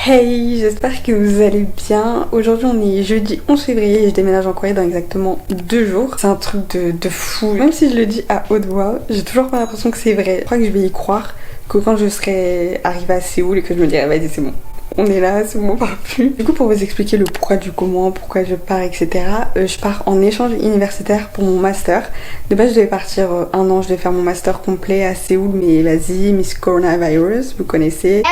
Hey, j'espère que vous allez bien. Aujourd'hui on est jeudi 11 février et je déménage en Corée dans exactement 2 jours. C'est un truc de fou. Même si je le dis à haute voix, j'ai toujours pas l'impression que c'est vrai. Je crois que je vais y croire que quand je serai arrivée à Séoul et que je me dirai vas-y c'est bon. On est là, c'est bon, on part plus. Du coup, pour vous expliquer le pourquoi du comment, pourquoi je pars, etc., je pars en échange universitaire pour mon master. De base, je devais partir 1 an, je devais faire mon master complet à Séoul, mais vas-y, Miss Coronavirus, vous connaissez.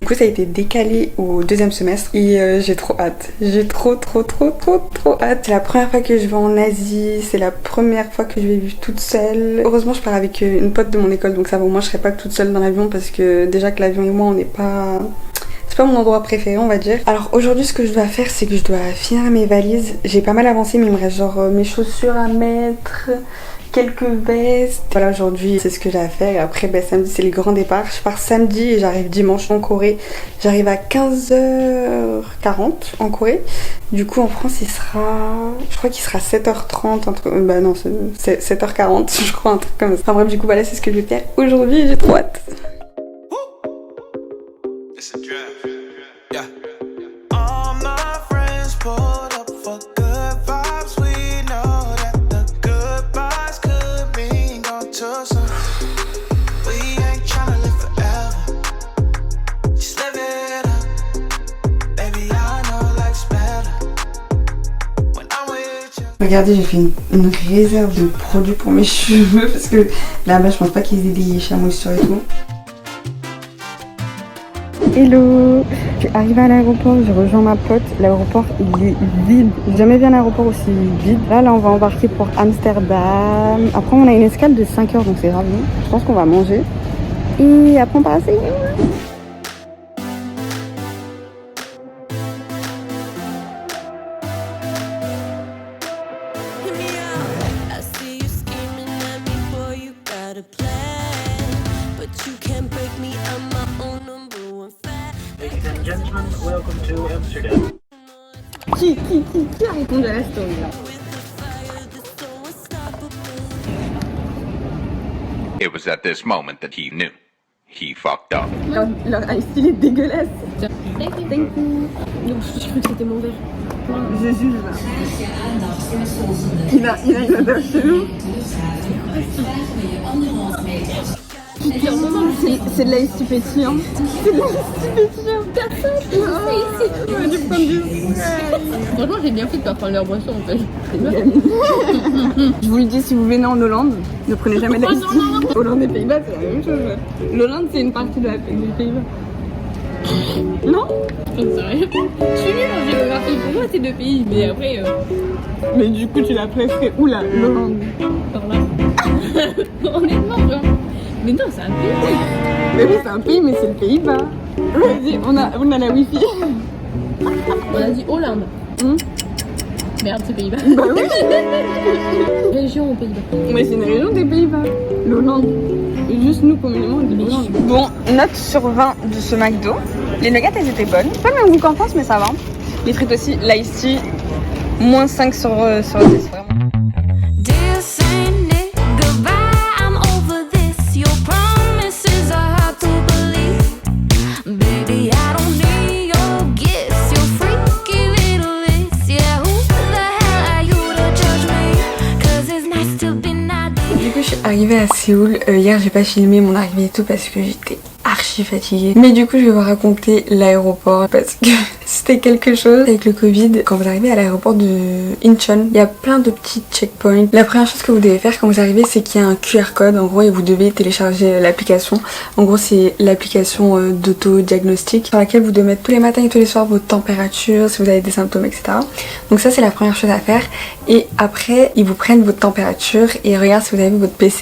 Du coup ça a été décalé au 2e semestre et j'ai trop hâte. J'ai trop hâte. C'est la première fois que je vais en Asie, c'est la première fois que je vais vivre toute seule. Heureusement je pars avec une pote de mon école donc ça va, au moins je serai pas toute seule dans l'avion parce que déjà que l'avion et moi on n'est pas... C'est pas mon endroit préféré on va dire. Alors aujourd'hui ce que je dois faire c'est que je dois finir mes valises. J'ai pas mal avancé mais il me reste genre mes chaussures à mettre, quelques vestes. Voilà, aujourd'hui c'est ce que j'ai à faire et après samedi c'est les grands départs. Je pars samedi et j'arrive dimanche en Corée. J'arrive à 15h40 en Corée. Du coup en France il sera... Je crois qu'il sera 7h30 entre... Bah non c'est 7h40 je crois, un truc comme ça. Enfin bref du coup voilà c'est ce que je vais faire aujourd'hui et j'ai trop hâte. Regardez, j'ai fait une réserve de produits pour mes cheveux parce que là-bas je pense pas qu'ils aient des chamois et tout. Hello, je suis arrivée à l'aéroport, j'ai rejoint ma pote. L'aéroport il est vide. J'ai jamais vu un aéroport aussi vide. Là on va embarquer pour Amsterdam. Après on a une escale de 5 heures donc c'est grave. Je pense qu'on va manger. Et après on part à Séoul. Gentlemen, welcome to Amsterdam. Qui a répondu à la story là? It was at this moment that he knew. He fucked up. Leur style est dégueulasse. Thank you. Donc je cru que c'était mon verre. Je juge là. Il a une odeur chelou. C'est de l'ice pétillant. C'est de l'ice pétillant. Personne ne sait ici. Franchement j'ai bien fait de pas prendre leur boisson en fait. Je vous le dis, si vous venez en Hollande, ne prenez jamais de l'ice tea. Hollande et Pays-Bas c'est la même chose. L'Hollande c'est une partie des Pays-Bas. Non? J'en sais rien. Je suis nulle en géographie, pour moi c'est 2 pays, mais après... Mais du coup tu l'as préféré où là? L'Hollande? Par là. Honnêtement genre... Mais non c'est un pays. Mais oui c'est un pays mais c'est le Pays-Bas. Vas-y, on a la wifi. On a dit Hollande. Merde c'est Pays-Bas. Bah oui. Région aux Pays-Bas. Mais c'est une région des Pays-Bas. L'Hollande. Et juste nous communément on dit l'Hollande. Bon, note sur 20 de ce McDo. Les nuggets elles étaient bonnes. Pas le même goût qu'en France mais ça va. Les frites aussi, l'ice tea, moins 5 sur 10 vraiment. Arrivée à Séoul, hier j'ai pas filmé mon arrivée et tout parce que j'étais archi fatiguée. Mais du coup je vais vous raconter l'aéroport parce que c'était quelque chose avec le Covid. Quand vous arrivez à l'aéroport de Incheon, il y a plein de petits checkpoints. La première chose que vous devez faire quand vous arrivez c'est qu'il y a un QR code en gros et vous devez télécharger l'application. En gros c'est l'application d'auto-diagnostic sur laquelle vous devez mettre tous les matins et tous les soirs votre température, si vous avez des symptômes etc. Donc ça c'est la première chose à faire et après ils vous prennent votre température et regardent si vous avez votre PCR.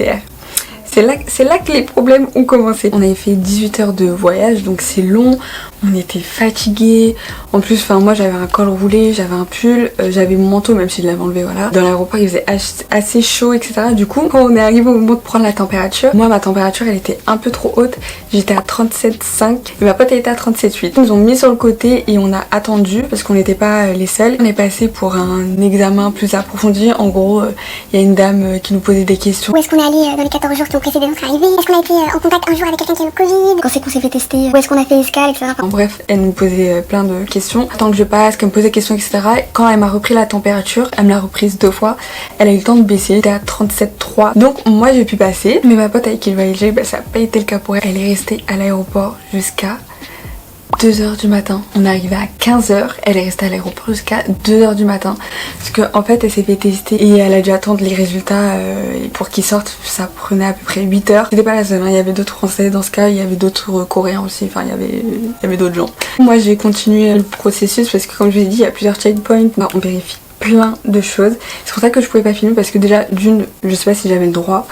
C'est là que les problèmes ont commencé. On avait fait 18 heures de voyage, donc c'est long. On était fatigués. En plus, enfin moi j'avais un col roulé, j'avais un pull, j'avais mon manteau même si je l'avais enlevé, voilà. Dans l'aéroport il faisait assez chaud, etc. Du coup, quand on est arrivé au moment de prendre la température, moi ma température elle était un peu trop haute. J'étais à 37,5 et ma pote elle était à 37,8. Ils nous ont mis sur le côté et on a attendu parce qu'on n'était pas les seuls. On est passé pour un examen plus approfondi. En gros, il y a une dame qui nous posait des questions. Où est-ce qu'on est allé dans les 14 jours qui ont précédé notre arrivée? Est-ce qu'on a été en contact un jour avec quelqu'un qui a le Covid? Quand c'est qu'on s'est fait tester? Où est-ce qu'on a fait escale, etc. Bref, elle nous posait plein de questions. Tant que je passe, qu'elle me posait des questions, etc. Quand elle m'a repris la température, elle me l'a reprise 2 fois. Elle a eu le temps de baisser, elle était à 37,3. Donc moi j'ai pu passer. Mais ma pote avec qui je voyageais, ça n'a pas été le cas pour elle. Elle est restée à l'aéroport jusqu'à 2h du matin. On est arrivé à 15h, elle est restée à l'aéroport jusqu'à 2h du matin. Parce qu'en fait elle s'est fait tester et elle a dû attendre les résultats pour qu'ils sortent. Ça prenait à peu près 8h. C'était pas la seule, hein. Il y avait d'autres Français dans ce cas, il y avait d'autres Coréens aussi, enfin il y avait d'autres gens. Moi j'ai continué le processus parce que comme je vous ai dit, il y a plusieurs checkpoints. On vérifie plein de choses. C'est pour ça que je pouvais pas filmer parce que déjà d'une, je sais pas si j'avais le droit.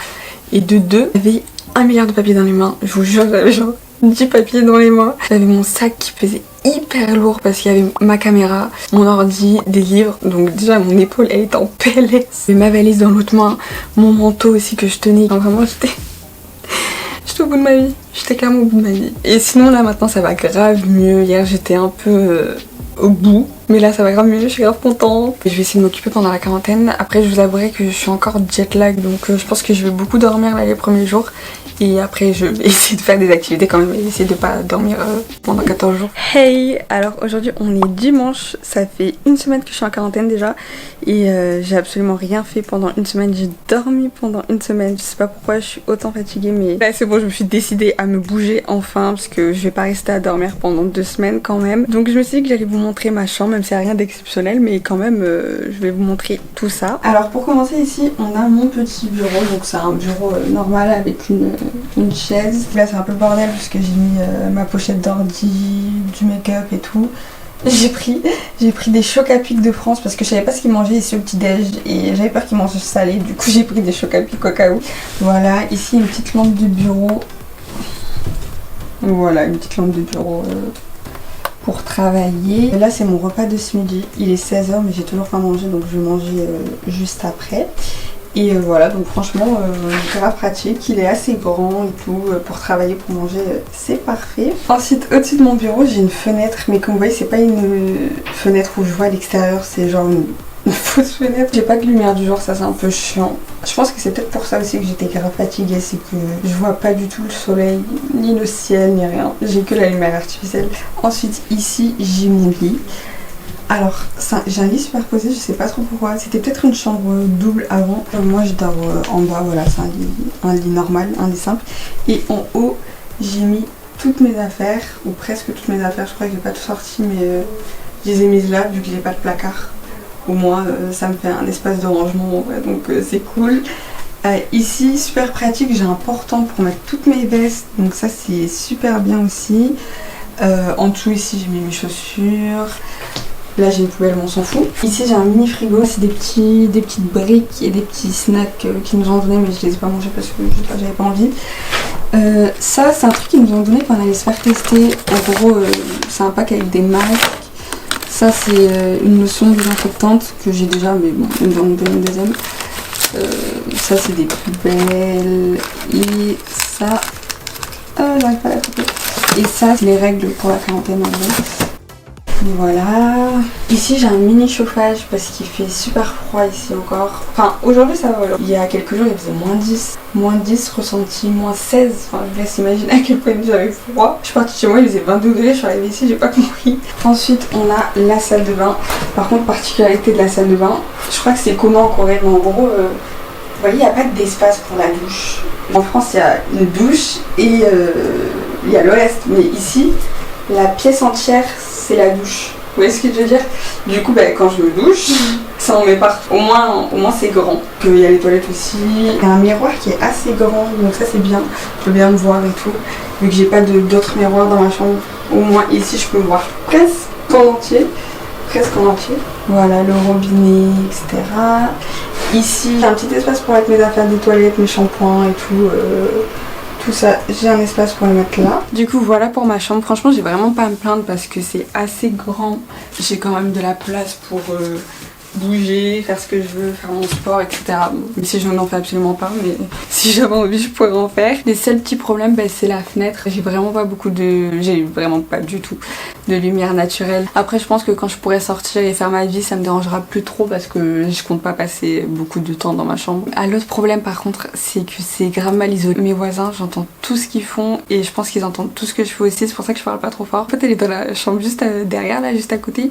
Et de deux, j'avais 1 milliard de papiers dans les mains. Je vous jure, j'avais genre 10 papiers dans les mains. J'avais mon sac qui pesait hyper lourd parce qu'il y avait ma caméra, mon ordi, des livres. Donc déjà mon épaule elle était en PLS. J'avais ma valise dans l'autre main, mon manteau aussi que je tenais. Enfin, vraiment j'étais au bout de ma vie. J'étais clairement au bout de ma vie. Et sinon là maintenant ça va grave mieux. Hier j'étais un peu au bout. Mais là ça va grave mieux, je suis grave contente. Je vais essayer de m'occuper pendant la quarantaine. Après je vous avouerai que je suis encore jet lag. Donc je pense que je vais beaucoup dormir là les premiers jours. Et après je vais essayer de faire des activités quand même et essayer de pas dormir pendant 14 jours. Hey, alors aujourd'hui on est dimanche, ça fait 1 semaine que je suis en quarantaine déjà. Et j'ai absolument rien fait pendant 1 semaine, j'ai dormi pendant 1 semaine. Je sais pas pourquoi je suis autant fatiguée mais là c'est bon, je me suis décidée à me bouger enfin. Parce que je vais pas rester à dormir pendant 2 semaines quand même. Donc je me suis dit que j'allais vous montrer ma chambre, même s'il n'y a rien d'exceptionnel. Mais quand même je vais vous montrer tout ça. Alors pour commencer ici on a mon petit bureau. Donc c'est un bureau normal avec une chaise. Là c'est un peu le bordel parce que j'ai mis ma pochette d'ordi, du make-up et tout. J'ai pris des chocs à pic de France parce que je savais pas ce qu'ils mangeaient ici au petit déj et j'avais peur qu'ils mangent salé. Du coup j'ai pris des chocs à pic au cas où. Voilà, ici une petite lampe de bureau. Voilà, une petite lampe de bureau pour travailler. Et là c'est mon repas de ce midi. Il est 16h mais j'ai toujours pas mangé donc je vais manger juste après. Et voilà, donc franchement grave pratique, il est assez grand et tout, pour travailler, pour manger, c'est parfait. Ensuite au-dessus de mon bureau j'ai une fenêtre, mais comme vous voyez c'est pas une fenêtre où je vois à l'extérieur, c'est genre une fausse fenêtre. J'ai pas de lumière du jour, ça c'est un peu chiant. Je pense que c'est peut-être pour ça aussi que j'étais grave fatiguée, c'est que je vois pas du tout le soleil, ni le ciel, ni rien. J'ai que la lumière artificielle. Ensuite ici j'ai mon lit. Alors, j'ai un lit superposé, je sais pas trop pourquoi. C'était peut-être une chambre double avant. Moi, je dors en bas, voilà, c'est un lit normal, un lit simple. Et en haut, j'ai mis toutes mes affaires, ou presque toutes mes affaires. Je crois que j'ai pas tout sorti, mais je les ai mises là, vu que j'ai pas de placard. Au moins, ça me fait un espace de rangement, ouais, donc c'est cool. Ici, super pratique, j'ai un portant pour mettre toutes mes vestes, donc ça c'est super bien aussi. En dessous, ici, j'ai mis mes chaussures. Là j'ai une poubelle mais on s'en fout. Ici j'ai un mini frigo, c'est des petites briques et des petits snacks qu'ils nous ont donné mais je les ai pas mangés parce que j'avais pas envie. Ça c'est un truc qu'ils nous ont donné quand on allait se faire tester. En gros c'est un pack avec des masques. Ça c'est une lotion désinfectante que j'ai déjà mais bon ils nous en ont donné une deuxième. Ça c'est des poubelles et ça... j'arrive pas à la couper. Et ça c'est les règles pour la quarantaine en gros. Voilà. Ici j'ai un mini chauffage parce qu'il fait super froid ici encore. Enfin aujourd'hui ça va. Il y a quelques jours il faisait moins 10 ressenti, moins 16. Enfin je vous laisse imaginer à quel point j'avais froid. Je suis partie chez moi, il faisait 20 degrés, je suis arrivée ici, j'ai pas compris. Ensuite on a la salle de bain. Par contre particularité de la salle de bain, je crois que c'est commun en Corée, mais en gros vous voyez il n'y a pas d'espace pour la douche. En France il y a une douche et il y a le reste, mais ici la pièce entière c'est la douche. Vous voyez ce que je veux dire? Du coup quand je me douche, ça en met partout. Au moins c'est grand. Il y a les toilettes aussi. Il y a un miroir qui est assez grand, donc ça c'est bien. Je peux bien me voir et tout. Vu que j'ai pas d'autres miroirs dans ma chambre, au moins ici je peux me voir presque en entier. Voilà le robinet, etc. Ici, j'ai un petit espace pour mettre mes affaires des toilettes, mes shampoings et tout ça, j'ai un espace pour le mettre là. Du coup voilà pour ma chambre, franchement j'ai vraiment pas à me plaindre parce que c'est assez grand. J'ai quand même de la place pour bouger, faire ce que je veux, faire mon sport, etc. Même si je n'en fais absolument pas, mais si j'avais envie je pourrais en faire. Les seuls petits problèmes c'est la fenêtre. J'ai vraiment pas du tout de lumière naturelle. Après je pense que quand je pourrais sortir et faire ma vie ça me dérangera plus trop parce que je compte pas passer beaucoup de temps dans ma chambre. L'autre problème par contre c'est que c'est grave mal isolé. Mes voisins j'entends tout ce qu'ils font et je pense qu'ils entendent tout ce que je fais aussi, c'est pour ça que je parle pas trop fort. En fait elle est dans la chambre juste derrière là, juste à côté,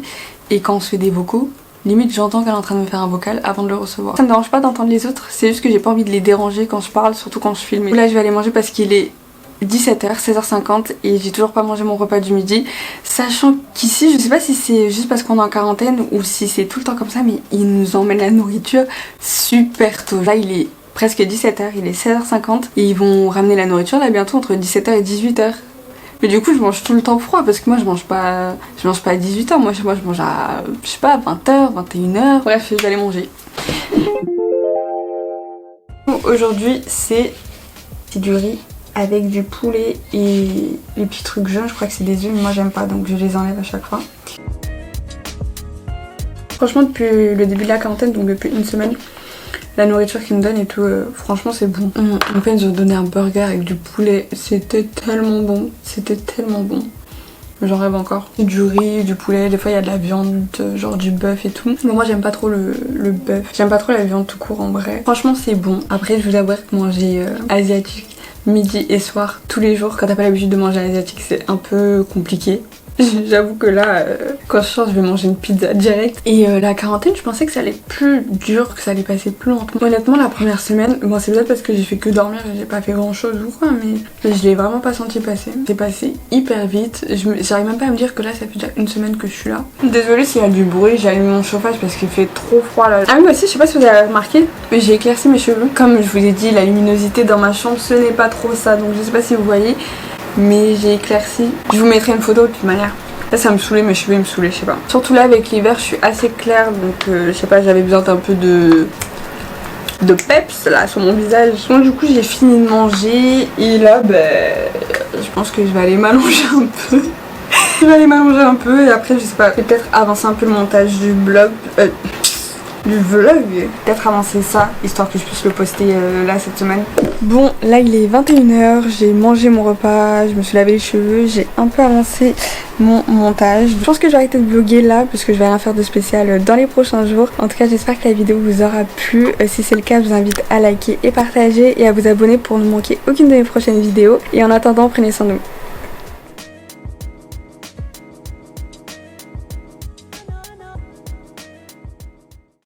et quand on se fait des vocaux limite j'entends qu'elle est en train de me faire un vocal avant de le recevoir. Ça me dérange pas d'entendre les autres, c'est juste que j'ai pas envie de les déranger quand je parle, surtout quand je filme. Là je vais aller manger parce qu'il est 17h, 16h50 et j'ai toujours pas mangé mon repas du midi. Sachant qu'ici, je sais pas si c'est juste parce qu'on est en quarantaine ou si c'est tout le temps comme ça, mais ils nous emmènent la nourriture super tôt. Là il est presque 17h, il est 16h50 et ils vont ramener la nourriture là bientôt entre 17h et 18h. Mais du coup je mange tout le temps froid parce que moi je mange pas à 18h, moi je mange à, je sais pas, 20h, 21h, bref je vais aller manger. Aujourd'hui c'est du riz avec du poulet et les petits trucs jaunes, je crois que c'est des œufs mais moi j'aime pas donc je les enlève à chaque fois. Franchement depuis le début de la quarantaine, donc depuis une semaine, la nourriture qu'ils me donnent et tout, franchement c'est bon. En fait ils ont donné un burger avec du poulet, c'était tellement bon, j'en rêve encore. Du riz, du poulet, des fois il y a de la viande, genre du bœuf et tout. Mais moi j'aime pas trop le bœuf, j'aime pas trop la viande tout court en vrai. Franchement c'est bon. Après je vous avoue que manger asiatique midi et soir tous les jours quand t'as pas l'habitude de manger asiatique c'est un peu compliqué. J'avoue que là, quand je sors, je vais manger une pizza direct. Et la quarantaine, je pensais que ça allait plus dur, que ça allait passer plus lentement. Honnêtement, la première semaine, bon c'est peut-être parce que j'ai fait que dormir, j'ai pas fait grand chose ou quoi, mais je l'ai vraiment pas senti passer. C'est passé hyper vite. J'arrive même pas à me dire que là, ça fait déjà une semaine que je suis là. Désolée s'il y a du bruit, j'ai allumé mon chauffage parce qu'il fait trop froid là. Ah oui, moi aussi, je sais pas si vous avez remarqué, mais j'ai éclairci mes cheveux. Comme je vous ai dit, la luminosité dans ma chambre, ce n'est pas trop ça, donc je sais pas si vous voyez. Mais j'ai éclairci. Je vous mettrai une photo de toute manière. Là ça me saoulait, mes cheveux ils me saoulaient, je sais pas. Surtout là avec l'hiver je suis assez claire donc je sais pas, j'avais besoin d'un peu de peps là sur mon visage. Donc du coup j'ai fini de manger et là je pense que je vais aller m'allonger un peu. Je vais aller m'allonger un peu et après je sais pas, peut-être avancer un peu le montage du vlog. Peut-être avancer ça, histoire que je puisse le poster là cette semaine. Bon, là il est 21h, j'ai mangé mon repas, je me suis lavé les cheveux, j'ai un peu avancé mon montage. Je pense que je vais arrêter de vlogger là, parce que je vais rien faire de spécial dans les prochains jours. En tout cas, j'espère que la vidéo vous aura plu. Si c'est le cas, je vous invite à liker et partager et à vous abonner pour ne manquer aucune de mes prochaines vidéos. Et en attendant, prenez soin de vous.